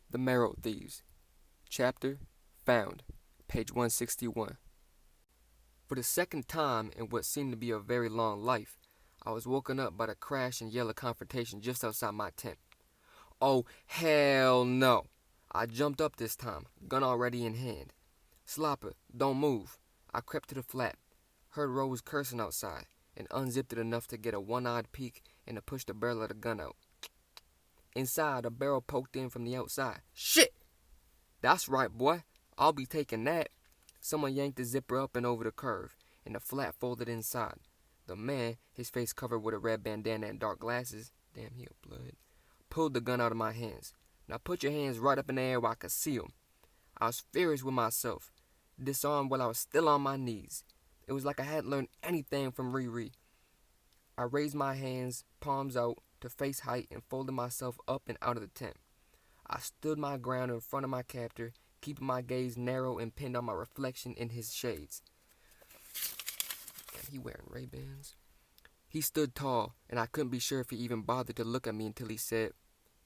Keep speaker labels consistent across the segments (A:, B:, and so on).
A: The Marrow Thieves-Chapter found, page 161. For the second time in what seemed to be a very long life, I was woken up by the crash and yell of confrontation just outside my tent. Oh, hell no! I jumped up this time, gun already in hand. Slopper, don't move. I crept to the flap, heard Rose cursing outside, and unzipped it enough to get a one-eyed peek and to push the barrel of the gun out. Inside, a barrel poked in from the outside. Shit! That's right, boy. I'll be taking that. Someone yanked the zipper up and over the curve, and the flap folded inside. The man, his face covered with a red bandana and dark glasses, damn, he a blood, pulled the gun out of my hands. Now put your hands right up in the air where I could see 'em. I was furious with myself, disarmed while I was still on my knees. It was like I hadn't learned anything from Riri. I raised my hands, palms out, to face height and folded myself up and out of the tent. I stood my ground in front of my captor, keeping my gaze narrow and pinned on my reflection in his shades. Damn, he wearing Ray-Bans. He stood tall, and I couldn't be sure if he even bothered to look at me until he said,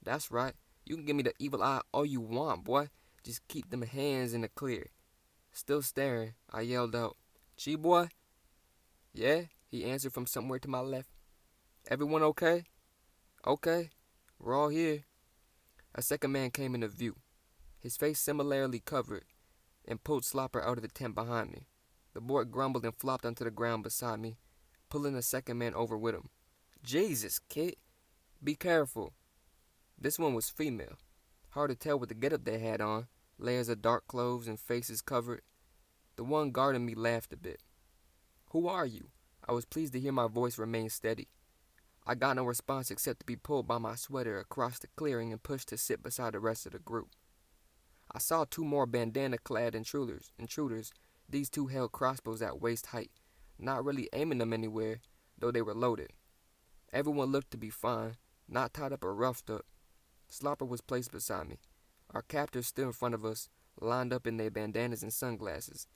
A: "That's right. You can give me the evil eye all you want, boy. Just keep them hands in the clear." Still staring, I yelled out, "Gee, boy?" "Yeah," he answered from somewhere to my left. "Everyone okay?" "Okay. We're all here." A second man came into view, his face similarly covered, and pulled Slopper out of the tent behind me. The boy grumbled and flopped onto the ground beside me, pulling the second man over with him. "Jesus, kid. Be careful." This one was female. Hard to tell what the getup they had on, layers of dark clothes and faces covered. The one guarding me laughed a bit. "Who are you?" I was pleased to hear my voice remain steady. I got no response except to be pulled by my sweater across the clearing and pushed to sit beside the rest of the group. I saw two more bandana-clad intruders. These two held crossbows at waist height, not really aiming them anywhere, though they were loaded. Everyone looked to be fine, not tied up or roughed up. Slopper was placed beside me. Our captors stood in front of us, lined up in their bandanas and sunglasses.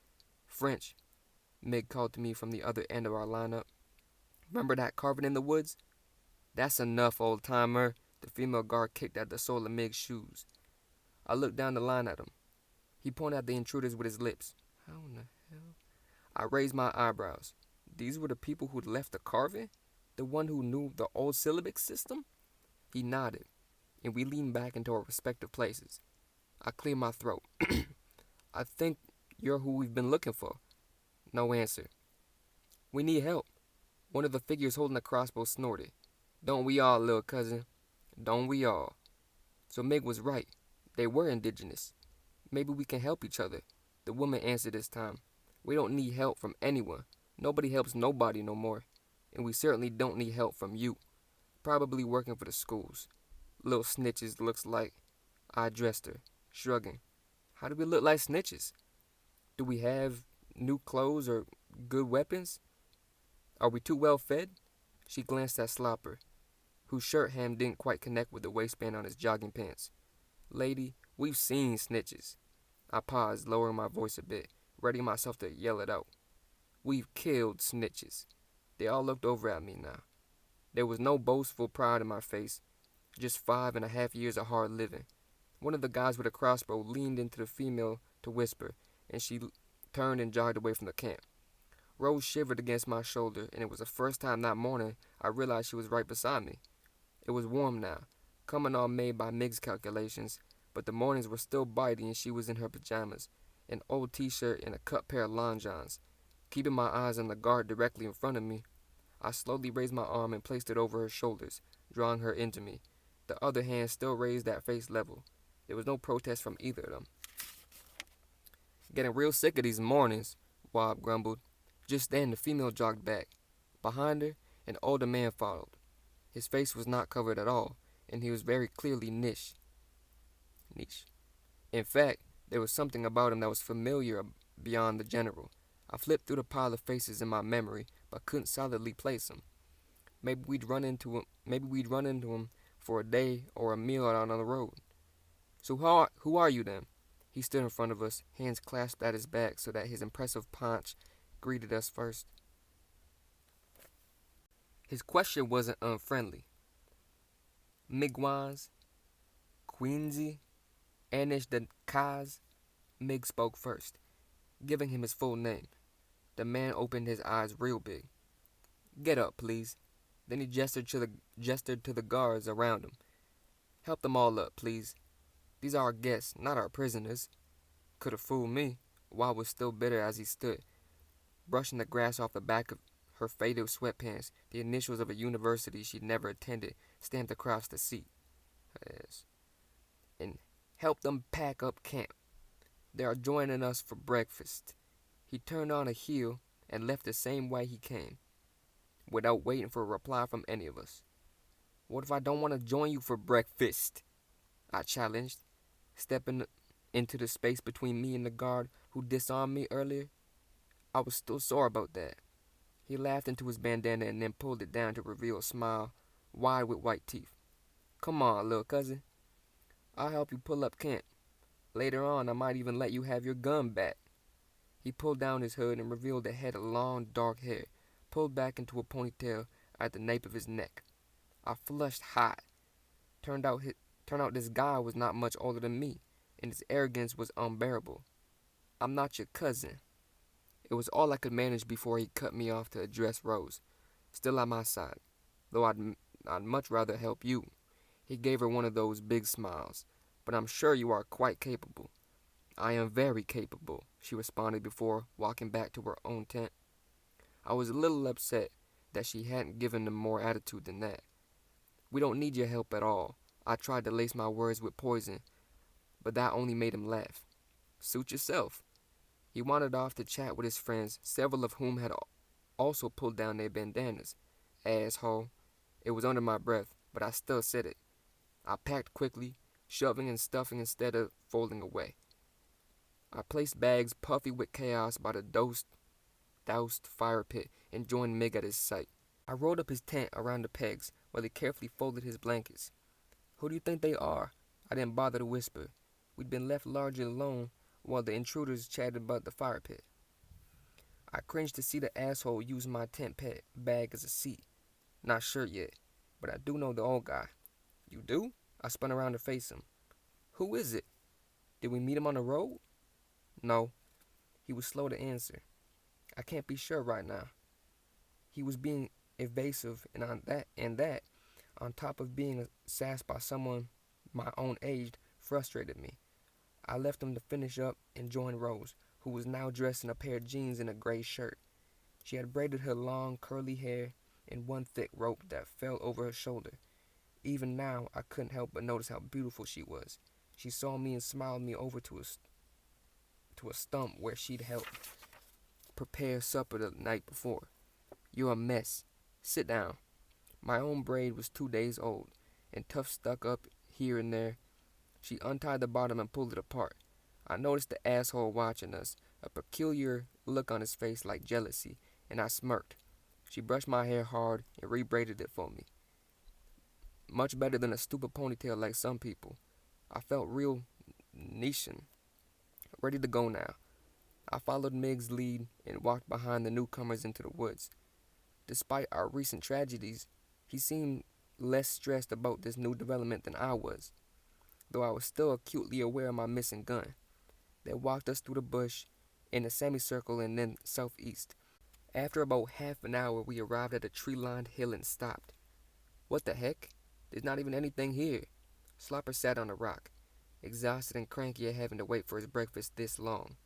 A: "French," Mig called to me from the other end of our lineup. "Remember that carving in the woods?" "That's enough, old-timer." The female guard kicked at the sole of Mig's shoes. I looked down the line at him. He pointed at the intruders with his lips. How in the hell? I raised my eyebrows. These were the people who'd left the carving? The one who knew the old syllabic system? He nodded, and we leaned back into our respective places. I cleared my throat. "I think you're who we've been looking for." No answer. "We need help." One of the figures holding the crossbow snorted. "Don't we all, little cousin? Don't we all?" So Mig was right. They were indigenous. "Maybe we can help each other." The woman answered this time. "We don't need help from anyone. Nobody helps nobody no more. And we certainly don't need help from you. Probably working for the schools. Little snitches looks like." I addressed her, shrugging. "How do we look like snitches? Do we have new clothes or good weapons? Are we too well fed?" She glanced at Slopper, whose shirt hem didn't quite connect with the waistband on his jogging pants. "Lady, we've seen snitches." I paused, lowering my voice a bit, readying myself to yell it out. "We've killed snitches." They all looked over at me now. There was no boastful pride in my face, just 5.5 years of hard living. One of the guys with a crossbow leaned into the female to whisper, and she turned and jogged away from the camp. Rose shivered against my shoulder, and it was the first time that morning I realized she was right beside me. It was warm now, coming on made by Mig's calculations, but the mornings were still bitey and she was in her pajamas, an old t-shirt and a cut pair of long johns. Keeping my eyes on the guard directly in front of me, I slowly raised my arm and placed it over her shoulders, drawing her into me, the other hand still raised at face level. There was no protest from either of them. "Getting real sick of these mornings," Wob grumbled. Just then the female jogged back. Behind her, an older man followed. His face was not covered at all, and he was very clearly niche. In fact, there was something about him that was familiar beyond the general. I flipped through the pile of faces in my memory, but couldn't solidly place him. Maybe we'd run into him for a day or a meal out on the road. "So who are you then?" He stood in front of us, hands clasped at his back so that his impressive paunch greeted us first. His question wasn't unfriendly. "Migwans? Queensy?" Anish the Kaz, Mig spoke first, giving him his full name. The man opened his eyes real big. Get up, please. Then he gestured to the guards around him. Help them all up, please. These are our guests, not our prisoners. Could have fooled me. Wah was still bitter as he stood, brushing the grass off the back of her faded sweatpants, the initials of a university she'd never attended stamped across the seat. Yes. And help them pack up camp. They are joining us for breakfast. He turned on a heel and left the same way he came, without waiting for a reply from any of us. What if I don't want to join you for breakfast? I challenged, stepping into the space between me and the guard who disarmed me earlier. I was still sore about that. He laughed into his bandana and then pulled it down to reveal a smile wide with white teeth. Come on, little cousin. I'll help you pull up camp. Later on, I might even let you have your gun back. He pulled down his hood and revealed a head of long, dark hair, pulled back into a ponytail at the nape of his neck. I flushed hot. Turned out this guy was not much older than me, and his arrogance was unbearable. I'm not your cousin. It was all I could manage before he cut me off to address Rose, still at my side, though I'd much rather help you. He gave her one of those big smiles. But I'm sure you are quite capable. I am very capable, she responded before walking back to her own tent. I was a little upset that she hadn't given him more attitude than that. We don't need your help at all. I tried to lace my words with poison, but that only made him laugh. Suit yourself. He wandered off to chat with his friends, several of whom had also pulled down their bandanas. Asshole. It was under my breath, but I still said it. I packed quickly, shoving and stuffing instead of folding away. I placed bags puffy with chaos by the doused fire pit and joined Mig at his site. I rolled up his tent around the pegs while he carefully folded his blankets. Who do you think they are? I didn't bother to whisper. We'd been left largely alone while the intruders chatted about the fire pit. I cringed to see the asshole use my tent bag as a seat. Not sure yet, but I do know the old guy. You do? I spun around to face him. Who is it? Did we meet him on the road? No. He was slow to answer. I can't be sure right now. He was being evasive, and on top of being sassed by someone my own age, frustrated me. I left him to finish up and join Rose, who was now dressed in a pair of jeans and a gray shirt. She had braided her long, curly hair in one thick rope that fell over her shoulder. Even now, I couldn't help but notice how beautiful she was. She saw me and smiled me over to a stump where she'd helped prepare supper the night before. You're a mess. Sit down. My own braid was 2 days old, and tufts stuck up here and there. She untied the bottom and pulled it apart. I noticed the asshole watching us, a peculiar look on his face like jealousy, and I smirked. She brushed my hair hard and rebraided it for me. Much better than a stupid ponytail like some people. I felt real Nishan, ready to go now. I followed Mig's lead and walked behind the newcomers into the woods. Despite our recent tragedies, he seemed less stressed about this new development than I was, though I was still acutely aware of my missing gun. They walked us through the bush in a semicircle and then southeast. After about half an hour, we arrived at a tree-lined hill and stopped. What the heck? There's not even anything here. Slopper sat on a rock, exhausted and cranky at having to wait for his breakfast this long.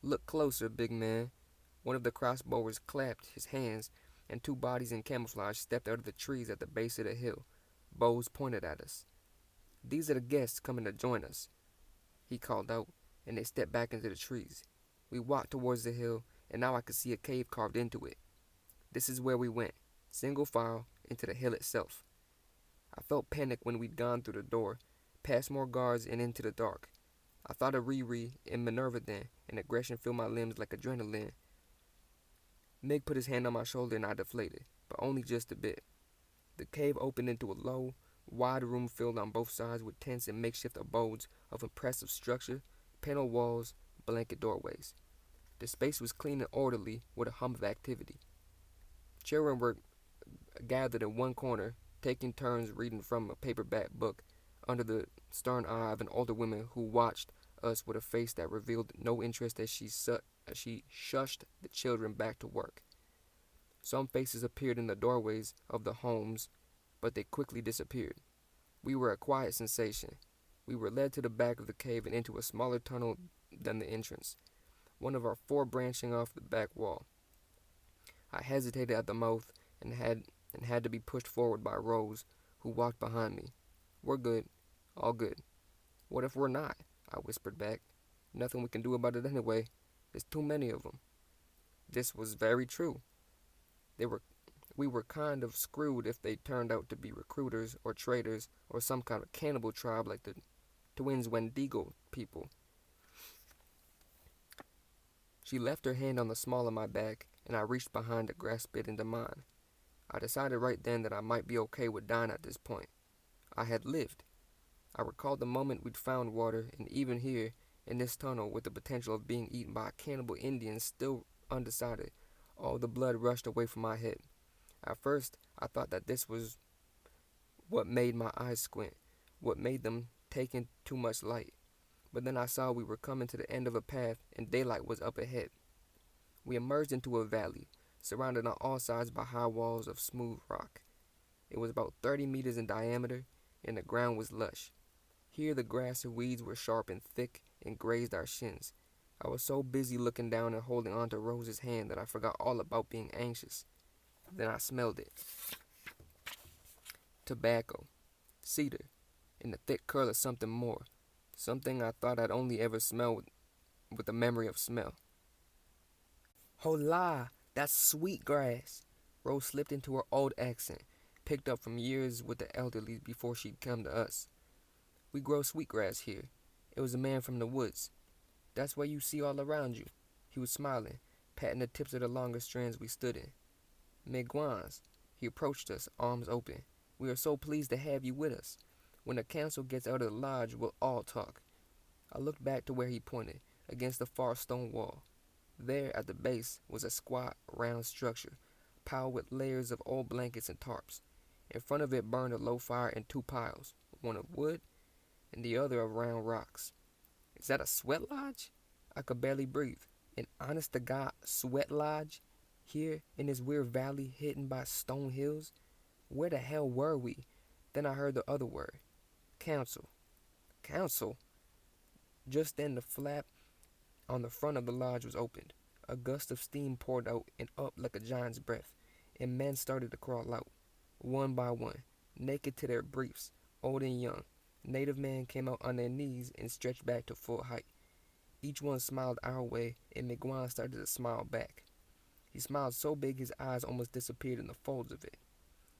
A: Look closer, big man. One of the crossbowers clapped his hands, and two bodies in camouflage stepped out of the trees at the base of the hill. Bows pointed at us. These are the guests coming to join us, he called out, and they stepped back into the trees. We walked towards the hill, and now I could see a cave carved into it. This is where we went, single file, into the hill itself. I felt panic when we'd gone through the door, past more guards and into the dark. I thought of Riri and Minerva then, and aggression filled my limbs like adrenaline. Meg put his hand on my shoulder and I deflated, but only just a bit. The cave opened into a low, wide room filled on both sides with tents and makeshift abodes of impressive structure, panel walls, blanket doorways. The space was clean and orderly with a hum of activity. Children were gathered in one corner, taking turns reading from a paperback book under the stern eye of an older woman who watched us with a face that revealed no interest as she shushed the children back to work. Some faces appeared in the doorways of the homes, but they quickly disappeared. We were a quiet sensation. We were led to the back of the cave and into a smaller tunnel than the entrance, one of our four branching off the back wall. I hesitated at the mouth and had to be pushed forward by Rose, who walked behind me. "We're good. All good." "What if we're not?" I whispered back. "Nothing we can do about it anyway. There's too many of them." This was very true. They were We were kind of screwed if they turned out to be recruiters or traitors or some kind of cannibal tribe like the twins Wendigo people. She left her hand on the small of my back, and I reached behind to grasp it into mine. I decided right then that I might be okay with dying at this point. I had lived. I recalled the moment we'd found water, and even here, in this tunnel, with the potential of being eaten by a cannibal Indian still undecided, all the blood rushed away from my head. At first, I thought that this was what made my eyes squint, what made them take in too much light. But then I saw we were coming to the end of a path and daylight was up ahead. We emerged into a valley, surrounded on all sides by high walls of smooth rock. It was about 30 meters in diameter, and the ground was lush. Here the grass and weeds were sharp and thick and grazed our shins. I was so busy looking down and holding on to Rose's hand that I forgot all about being anxious. Then I smelled it. Tobacco, cedar, and the thick curl of something more. Something I thought I'd only ever smell with the memory of smell. "Hola, that's sweet grass." Rose slipped into her old accent, picked up from years with the elderly before she'd come to us. "We grow sweetgrass here." It was a man from the woods. "That's what you see all around you." He was smiling, patting the tips of the longer strands we stood in. "Miguans." He approached us, arms open. "We are so pleased to have you with us. When the council gets out of the lodge, we'll all talk." I looked back to where he pointed, against the far stone wall. There, at the base, was a squat, round structure, piled with layers of old blankets and tarps. In front of it burned a low fire in two piles, one of wood and the other of round rocks. "Is that a sweat lodge?" I could barely breathe. An honest-to-God sweat lodge? Here, in this weird valley hidden by stone hills? Where the hell were we? Then I heard the other word. Council. Council? Just then the flap on the front of the lodge was opened. A gust of steam poured out and up like a giant's breath, and men started to crawl out, one by one, naked to their briefs, old and young. Native men came out on their knees and stretched back to full height. Each one smiled our way, and Miguan started to smile back. He smiled so big his eyes almost disappeared in the folds of it.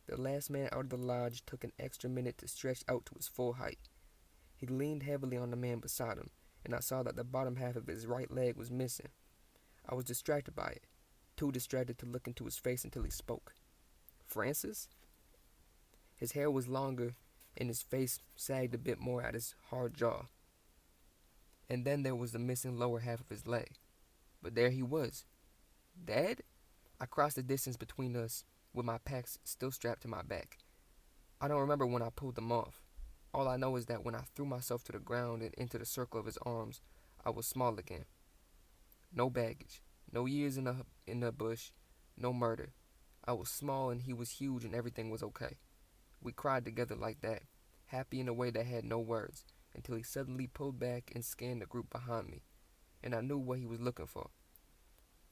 A: The last man out of the lodge took an extra minute to stretch out to his full height. He leaned heavily on the man beside him, and I saw that the bottom half of his right leg was missing. I was distracted by it, too distracted to look into his face until he spoke. "Francis?" His hair was longer, and his face sagged a bit more at his hard jaw. And then there was the missing lower half of his leg. But there he was. Dead? I crossed the distance between us, with my packs still strapped to my back. I don't remember when I pulled them off. All I know is that when I threw myself to the ground and into the circle of his arms, I was small again. No baggage, no years in the bush, no murder. I was small and he was huge and everything was okay. We cried together like that, happy in a way that had no words, until he suddenly pulled back and scanned the group behind me, and I knew what he was looking for.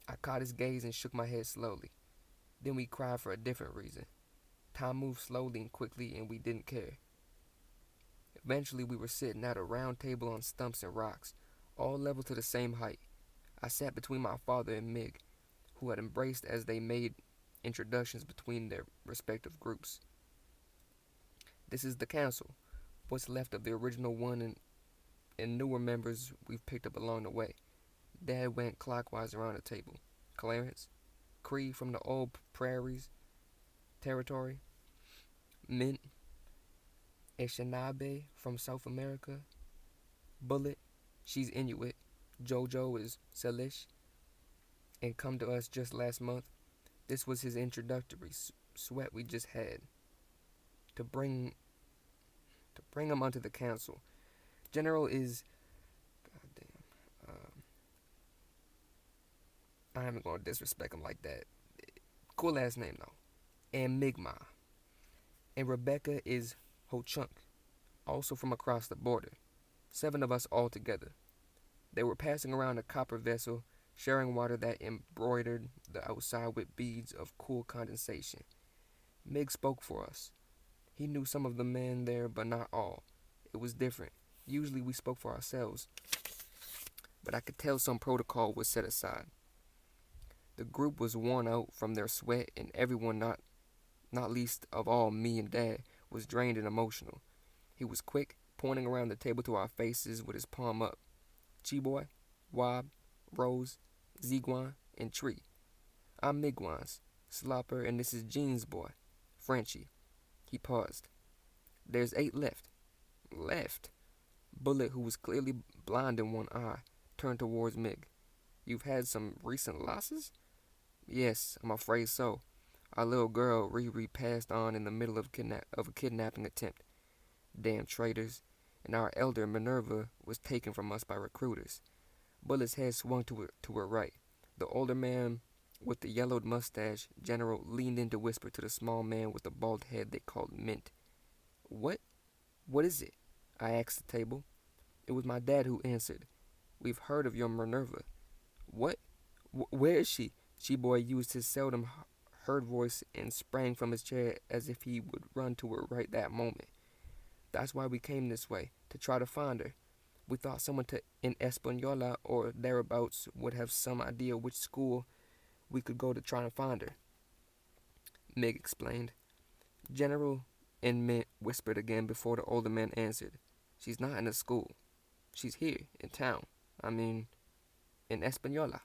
A: I caught his gaze and shook my head slowly. Then we cried for a different reason. Time moved slowly and quickly, and we didn't care. Eventually, we were sitting at a round table on stumps and rocks, all level to the same height. I sat between my father and Mig, who had embraced as they made introductions between their respective groups. "This is the council, what's left of the original one and newer members we've picked up along the way." Dad went clockwise around the table. "Clarence, Cree from the old prairies territory, Mint, Anishinaabe from South America, Bullet, she's Inuit, Jojo is Salish, and come to us just last month." This was his introductory sweat we just had. To bring him onto the council, General is, goddamn, I ain't gonna disrespect him like that. Cool ass name though. And Migma. And Rebecca is Ho Chunk, also from across the border. 7 of us all together. They were passing around a copper vessel, sharing water that embroidered the outside with beads of cool condensation. Mig spoke for us. He knew some of the men there, but not all. It was different. Usually we spoke for ourselves, but I could tell some protocol was set aside. The group was worn out from their sweat, and everyone, not least of all me and Dad, was drained and emotional. He was quick, pointing around the table to our faces with his palm up. Chi-Boy, Wob, Rose, Ziguan, and Tree. I'm Migwans, Slopper, and this is Jean's boy, Frenchie. He paused. There's 8 left. Left? Bullet, who was clearly blind in one eye, turned towards Mig. You've had some recent losses? Yes, I'm afraid so. Our little girl, Riri, passed on in the middle of a kidnapping attempt. Damn traitors. And our elder, Minerva, was taken from us by recruiters. Bullet's head swung to her right. The older man with the yellowed mustache, General, leaned in to whisper to the small man with the bald head they called Mint. What? What is it? I asked the table. It was my dad who answered. We've heard of your Minerva. What? Where is she? Chi-Boy used his seldom heard voice and sprang from his chair as if he would run to her right that moment. That's why we came this way, to try to find her. We thought someone in Española or thereabouts would have some idea which school we could go to try and find her. Meg explained. General and Mint whispered again before the older man answered. She's not in a school. She's here, in town. I mean, in Española.